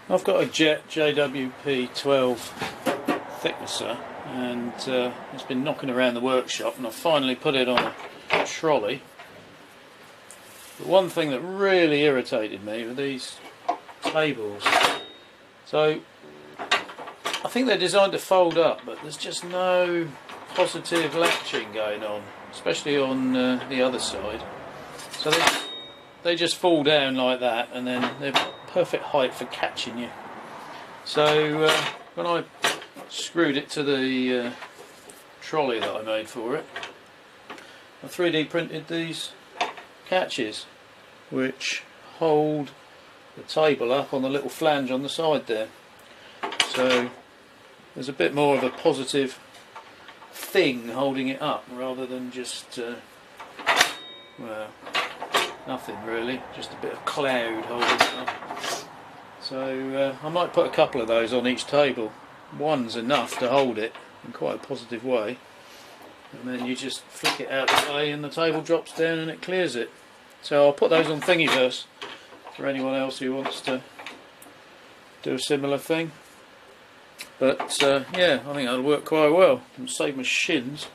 I've got a Jet JWP12 thicknesser, and it's been knocking around the workshop, and I've finally put it on a trolley. But one thing that really irritated me were these tables. So I think they're designed to fold up, but there's just no positive latching going on, especially on the other side. So they just fall down like that, and then they're perfect height for catching you. So when I screwed it to the trolley that I made for it, I 3D printed these catches which hold the table up on the little flange on the side there. So there's a bit more of a positive thing holding it up rather than just well, nothing really, just a bit of cloud holding it up. So I might put a couple of those on each table. One's enough to hold it in quite a positive way, and then you just flick it out of the way and the table drops down and it clears it. So I'll put those on Thingiverse for anyone else who wants to do a similar thing. But yeah, I think that'll work quite well and save my shins.